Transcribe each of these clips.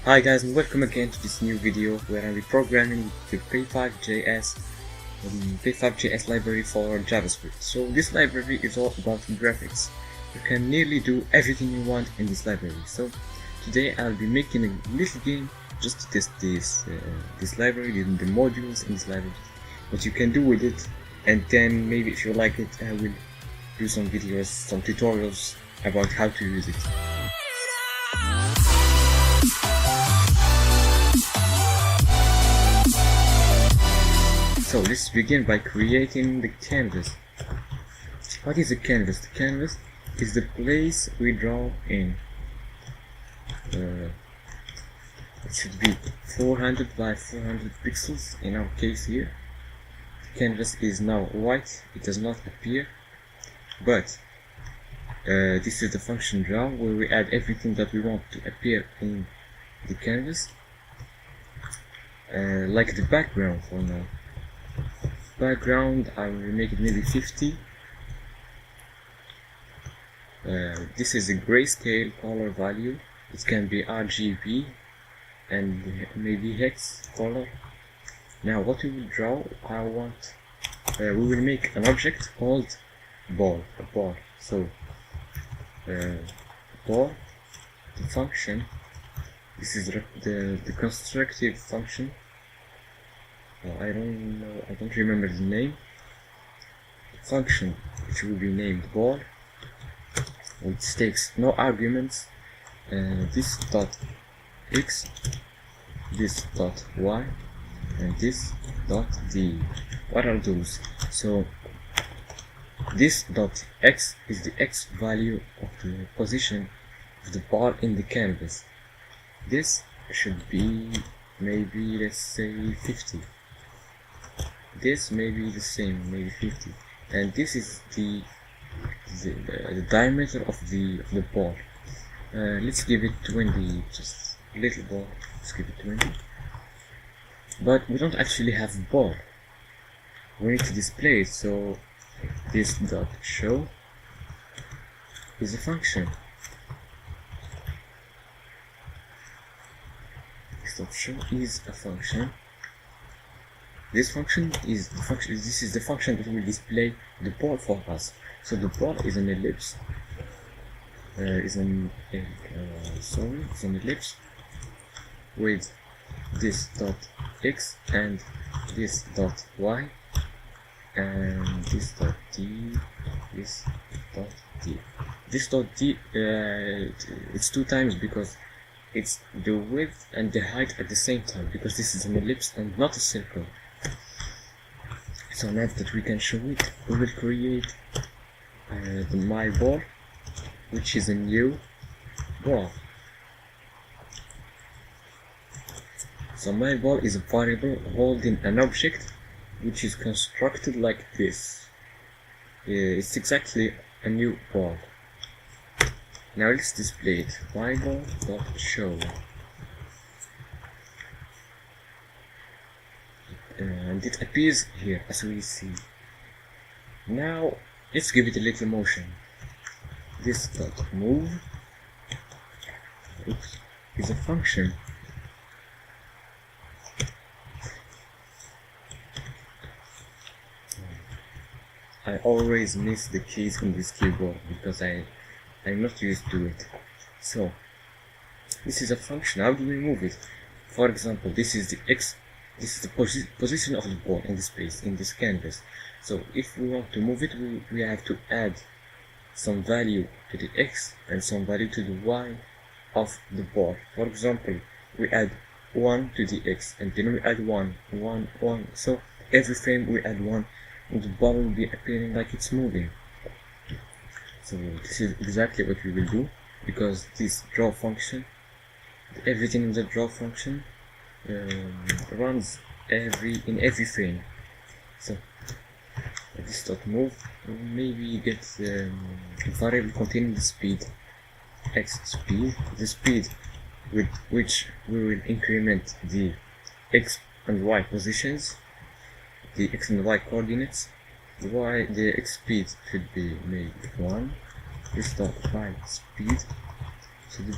Hi guys, and welcome again to this new video where I'll be programming the P5.js P5.js library for JavaScript. So this library is all about graphics. You can nearly do everything you want in this library. So today I'll be making a little game just to test this library, the modules in this library, what you can do with it, and then maybe if you like it I will do some videos, some tutorials about how to use it. So let's begin by creating the canvas. What is a canvas? The canvas is the place we draw in. It should be 400 by 400 pixels in our case here. The canvas is now white, it does not appear, but this is the function draw where we add everything that we want to appear in the canvas, like the background for now. Background, I will make it maybe 50. This is a grayscale color value. It can be RGB and maybe hex color. Now what we will draw, we will make an object called ball, a ball. So ball, the function, this is the constructive function. I don't remember the name. The function which will be named ball, which takes no arguments, this dot x, this dot y, and this dot d. What are those? So this dot x is the x value of the position of the ball in the canvas. This should be maybe, let's say, 50. This may be the same, maybe 50, and this is the diameter of the ball. Let's give it 20, just a little ball. Let's give it 20. But we don't actually have a ball. We need to display it, so this dot show is a function. This dot show is a function. This function is the function. This is the function that will display the ball for us. So the ball is an ellipse. It's an ellipse with this dot x and this dot y and this dot d, this dot d. This dot d, it's 2 times because it's the width and the height at the same time, because this is an ellipse and not a circle. So now that we can show it, we will create my ball, which is a new ball. So my ball is a variable holding an object which is constructed like this. It's exactly a new ball. Now let's display it. My ball dot show. And it appears here as we see. Now let's give it a little motion. This dot move is a function. I always miss the keys on this keyboard because I'm not used to it. So this is a function. How do we move it? For example, this is the x. This is the position of the ball in the space, in this canvas. So if we want to move it, we have to add some value to the x and some value to the y of the ball. For example, we add 1 to the x and then we add 1, 1, 1. So every frame we add 1 and the ball will be appearing like it's moving. So this is exactly what we will do, because this draw function, everything in the draw function runs in every frame. So this dot move, maybe get a variable containing the speed, x speed, the speed with which we will increment the x and y positions, the x and y coordinates. The x speed should be maybe 1. This dot y speed should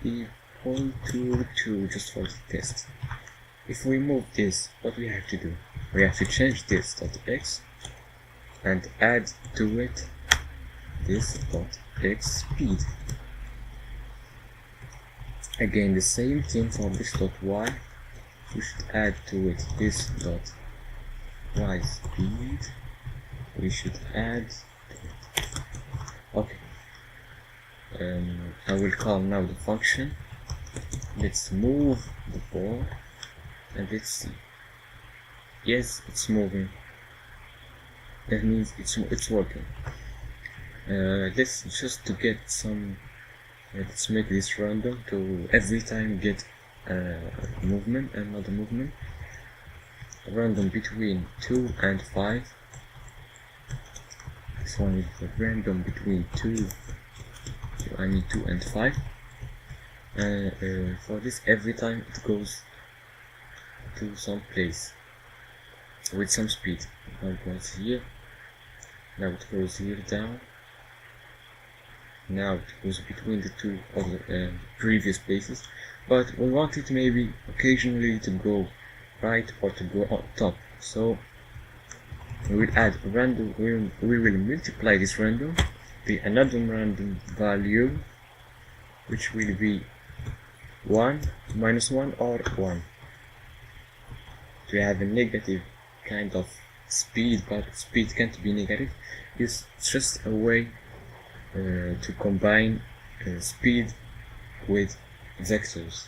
be equal to 2 just for the test. If we move this, what we have to do? We have to change this dot x and add to it this dot x speed. Again, the same thing for this dot y. We should add to it this dot y speed. We should add to it. Okay. I will call now the function. Let's move the ball and let's see. Yes, it's moving. That means it's working. Let's just to get some. Let's make this random to every time get movement and another movement. Random between 2 and 5. This one is random between 2 and 5. For this, every time it goes to some place with some speed. Now it goes here. Now it goes here down. Now it goes between the two other previous places, but we want it maybe occasionally to go right or to go on top. So we will add random. We will multiply this random by another random value, which will be 1, -1, or 1. To have a negative kind of speed, but speed can't be negative. It's just a way to combine speed with vectors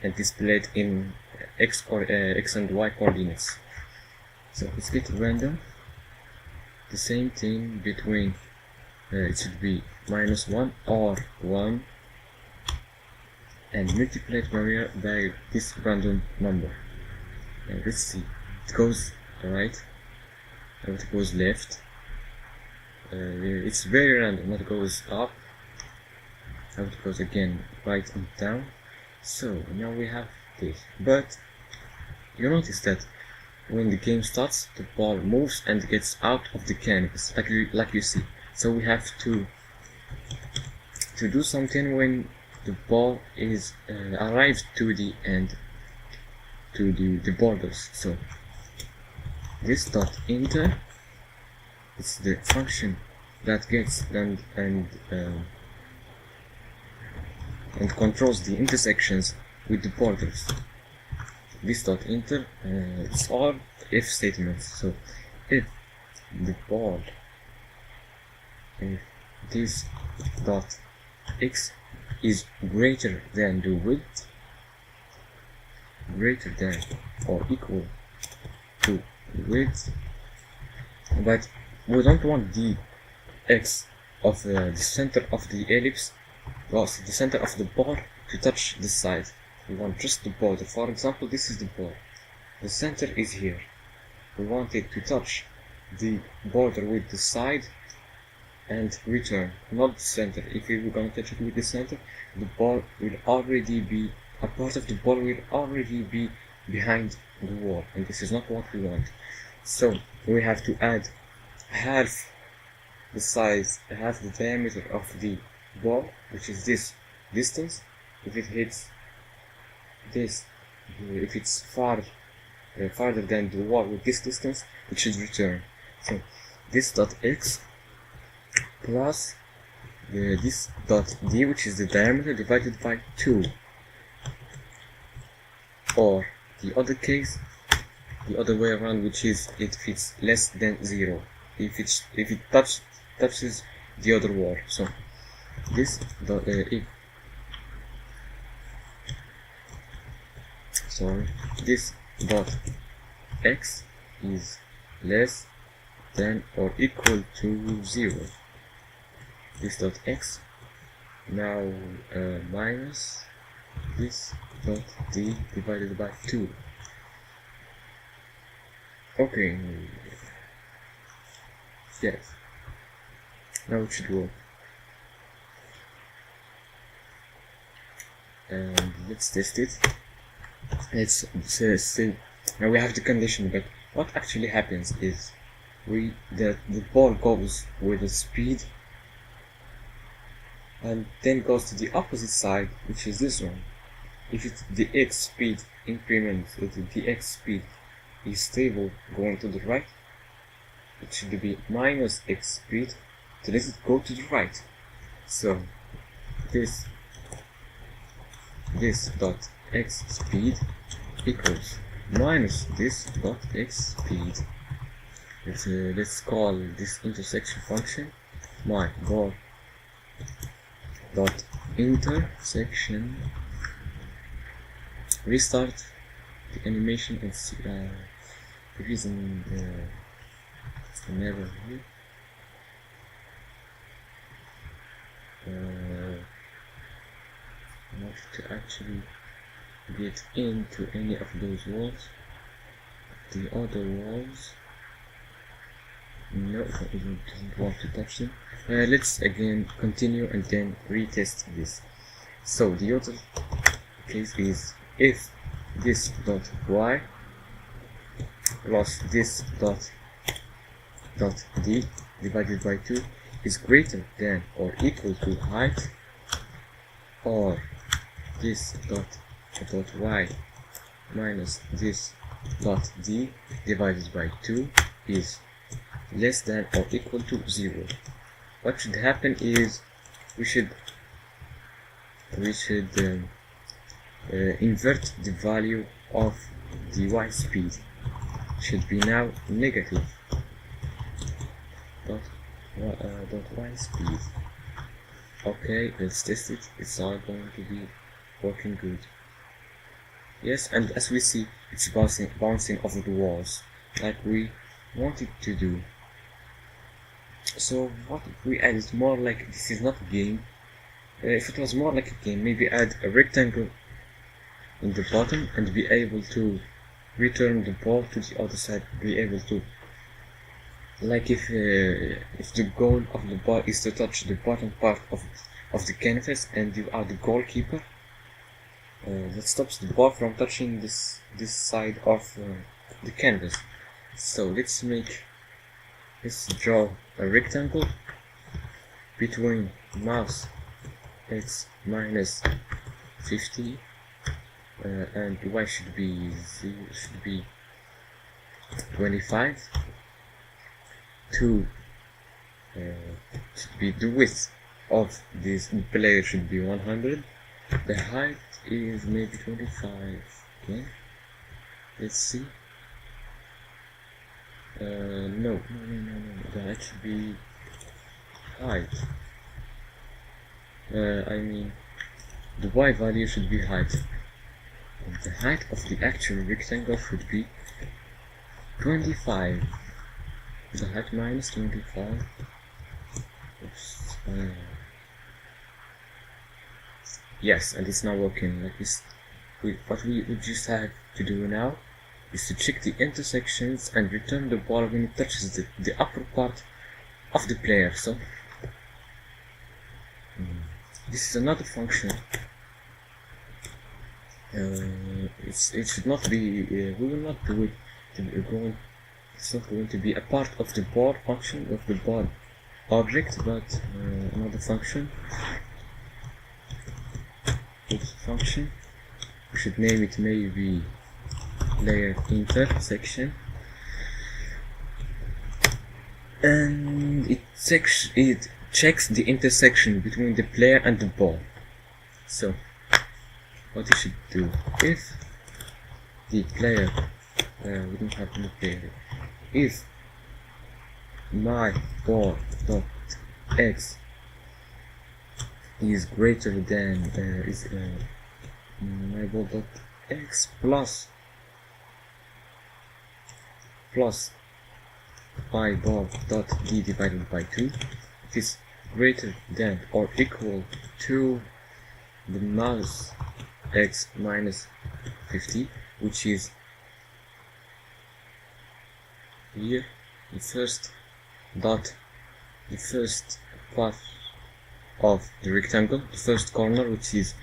and display it in x and y coordinates. So let's get random. The same thing between it should be -1 or 1, and multiply it by this random number. And let's see. It goes right, and it goes left. It's very random. What goes up, how it goes again right and down. So now we have this, but you notice that when the game starts, the ball moves and gets out of the canvas, like you see. So we have to do something when the ball is arrives to the end, to the borders. So this dot inter, it's the function that gets and controls the intersections with the borders. This dot inter, it's all if statements. So if the ball, if this dot x is greater than the width, greater than or equal to the width, but we don't want the x of the center of the ellipse, well, the center of the ball, to touch the side. We want just the border. For example, this is the ball. The center is here. We want it to touch the border with the side and return, not the center. If we were going to touch it with the center, the ball will already be, a part of the ball will already be behind the wall, and this is not what we want. So we have to add half the size, half the diameter of the ball, which is this distance. If it hits this, if it's farther than the wall with this distance, it should return. So this dot x plus this dot d, which is the diameter, divided by 2. Or the other case, the other way around, which is if it's less than 0, if it touches the other wall. So this dot this dot x is less than or equal to 0. This dot x now minus this dot d divided by 2. Okay, yes, now it should work. And let's test it. Let's say now we have the condition, but what actually happens is the ball goes with a speed and then goes to the opposite side, which is this one. if it's the x speed increments, if the x speed is stable going to the right, it should be minus x speed to let it go to the right. So this dot x speed equals minus this dot x speed. Let's call this intersection function my ball dot intersection. Restart the animation and see the reason it's an error here. Not to actually get into any of those walls. The other walls, no, I don't want to touch them. Let's again continue and then retest this. So the other case is if this dot y plus this dot d divided by 2 is greater than or equal to height, or this dot y minus this dot d divided by 2 is less than or equal to 0. What should happen is we should invert the value of the y speed. It should be now negative dot y speed. Okay, let's test it. It's all going to be working good. Yes, and as we see, it's bouncing off the walls like we want it to do. So what if we add it more like, this is not a game. If it was more like a game, maybe add a rectangle in the bottom and be able to return the ball to the other side. Be able to, like if the goal of the ball is to touch the bottom part of the canvas and you are the goalkeeper, that stops the ball from touching this side of the canvas. So let's draw a rectangle between mouse x minus 50 and y should be 25 to should be the width of this player should be 100. The height is maybe 25. Okay, let's see. No, that should be height. I mean, the y value should be height. And the height of the actual rectangle should be 25. The height minus 25. Oops. Yes, and it's now working like this. What we just have to do now is to check the intersections and return the ball when it touches the upper part of the player. So this is another function. It should not be. We will not do it. It's not going to be a part of the ball function of the ball object, but another function. This function, we should name it maybe player intersection, and it checks the intersection between the player and the ball. So what you should do, if the player we don't have any player, if my ball dot x is greater than my ball dot x plus my ball dot d divided by 2, it is greater than or equal to the mouse x minus 50, which is here the first part of the rectangle, the first corner, which is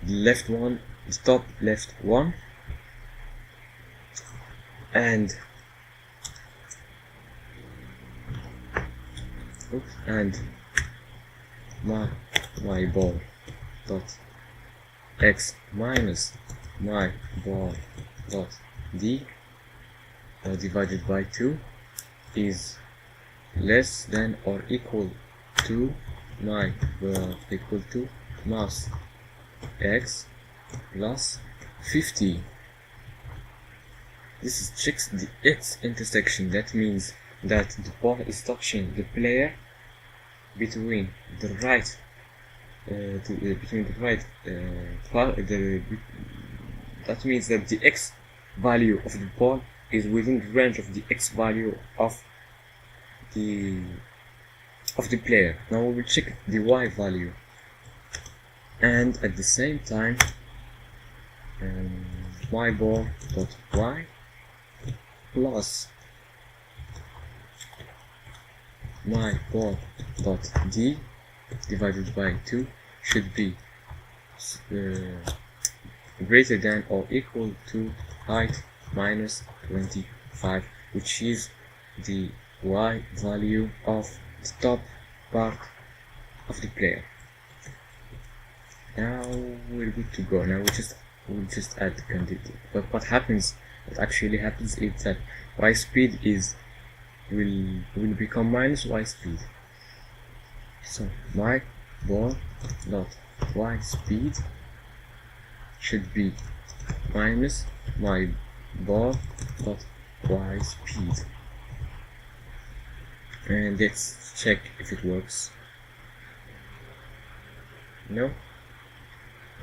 the left one, the top left one, and my ball dot x minus my ball dot d divided by 2 is less than or equal to my equal to mouse x plus 50. This is checks the x intersection. That means that the ball is touching the player between the right that means that the x value of the ball is within the range of the x value of the player. Now we will check the y value, and at the same time my ball dot y plus my ball dot d divided by 2 should be greater than or equal to height minus 25, which is the y value of the top part of the player. Now we're good to go. Now we'll just add the condition. But what actually happens is that y speed will become minus y speed. So my ball dot y speed should be minus my ball dot y speed. And let's check if it works. No,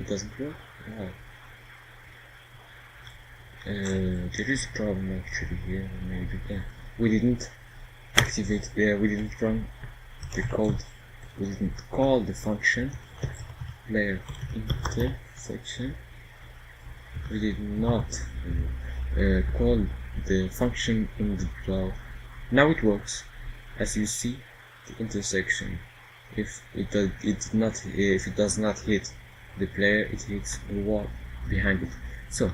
it doesn't work. No. There is a problem actually here. Maybe we didn't activate. We didn't run the code. We didn't call the function player intersection. We did not call the function in the draw. Now it works. As you see, the intersection. If it does not hit the player, it hits the wall behind it. So,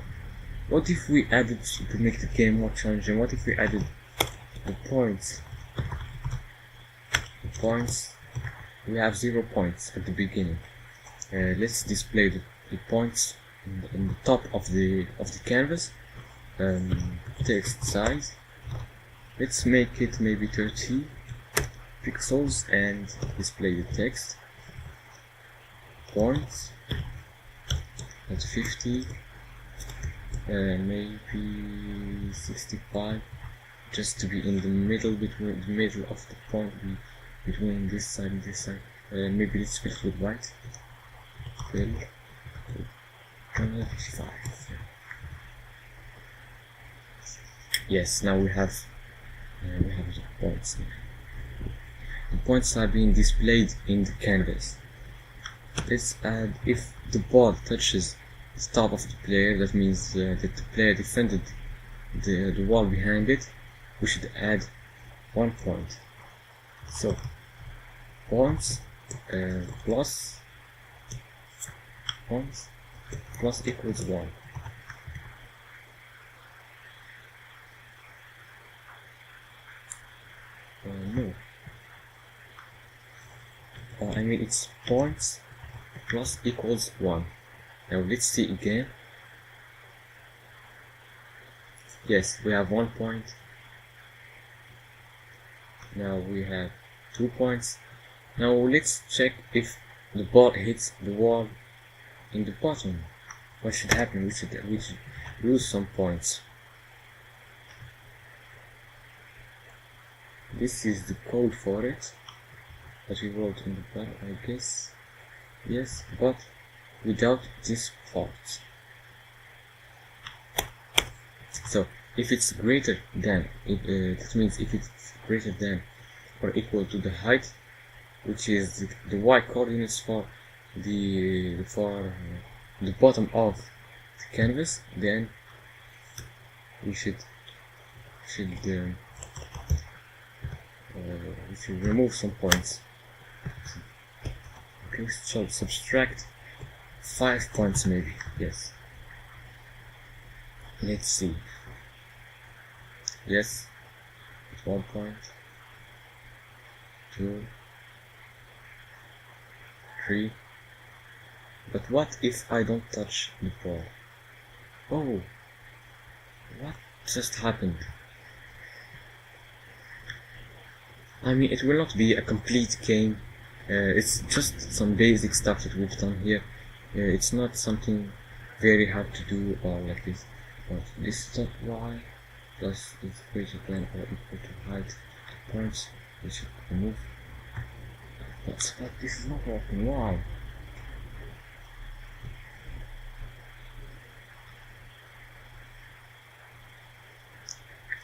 what if we added, to make the game more challenging, what if we added the points? The points, we have 0 points at the beginning. Let's display the points in the top of the canvas. Text size. Let's make it maybe 30 pixels and display the text. Points at 50, maybe 65, just to be in the middle, between the middle of the point, between this side and this side. Maybe let's fill with white. Fill 55. Yes, now we have the points. The points are being displayed in the canvas. Let's add, if the ball touches the top of the player, that means that the player defended the wall behind it, we should add 1 point. So points plus equals 1. No. I mean it's points plus equals 1. Now let's see again. Yes, we have 1 point. Now we have 2 points. Now let's check if the ball hits the wall in the bottom. What should happen? We should lose some points. This is the code for it that we wrote in the bottom, I guess. Yes, but without this part. So if it's greater than, that means if it's greater than or equal to the height, which is the y coordinates for the bottom of the canvas, then we should remove some points. Okay, we should subtract 5 points maybe. Yes. Let's see. Yes, 1 point, 2, 3. But what if I don't touch the ball? Oh, what just happened? I mean, it will not be a complete game. It's just some basic stuff that we've done here. It's not something very hard to do or like this. But this is not y plus is greater than or equal to height points. We should remove. But this is not working. Why?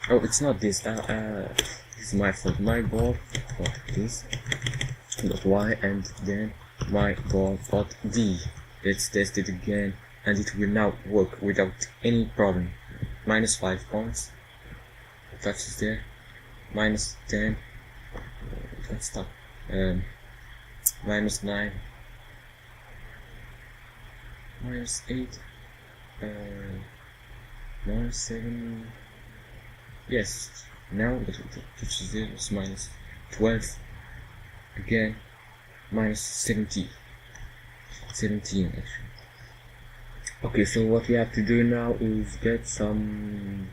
Oh, it's not this. This is my fault. My ball dot this dot y and then my ball dot d. Let's test it again, and it will now work without any problem. Minus 5 points. That is there. Minus 10. Let's stop. Minus 9. Minus 8. Minus 7. Yes, now that which is 0 is minus 12. Again, minus 17 actually. Okay, so what we have to do now is get some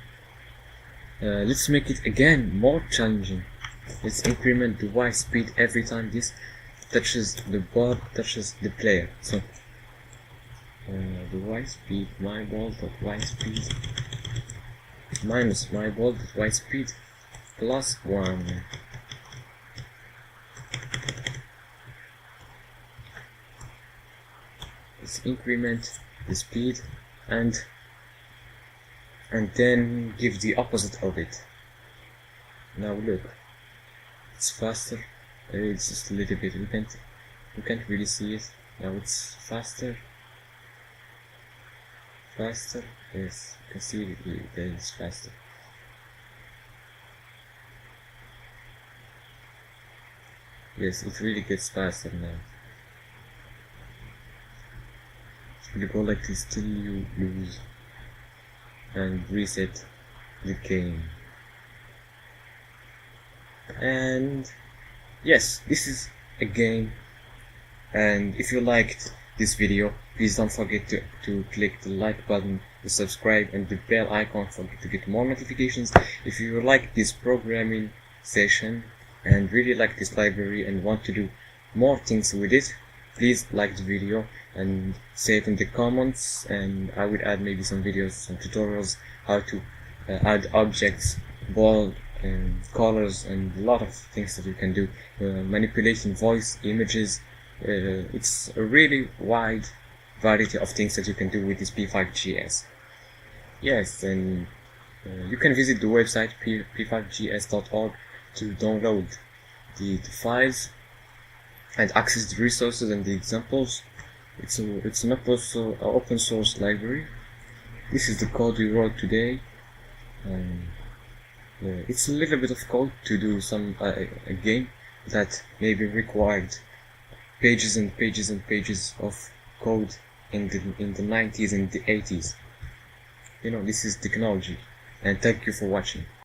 let's make it again more challenging. Let's increment the y speed every time this touches the ball, touches the player. So the y speed, my ball dot y speed minus my ball dot y speed plus 1. Let's increment the speed and then give the opposite of it. Now look, it's faster. It's just a little bit. You can't really see it. Now it's faster. Faster. Yes, you can see it. It's faster. Yes, it really gets faster now. If you go like this till you lose and reset the game. And yes, this is a game. And if you liked this video, please don't forget to click the like button, the subscribe and the bell icon to get more notifications. If you like this programming session and really like this library and want to do more things with it, please like the video and say it in the comments, and I would add maybe some videos, some tutorials how to add objects, ball and colors and a lot of things that you can do, manipulating voice, images. It's a really wide variety of things that you can do with this P5.js. Yes, and you can visit the website p5js.org to download the files and access the resources and the examples. It's an open source library. This is the code we wrote today. It's a little bit of code to do some a game that maybe required pages and pages and pages of code in the 90s and the 80s. You know, this is technology. And thank you for watching.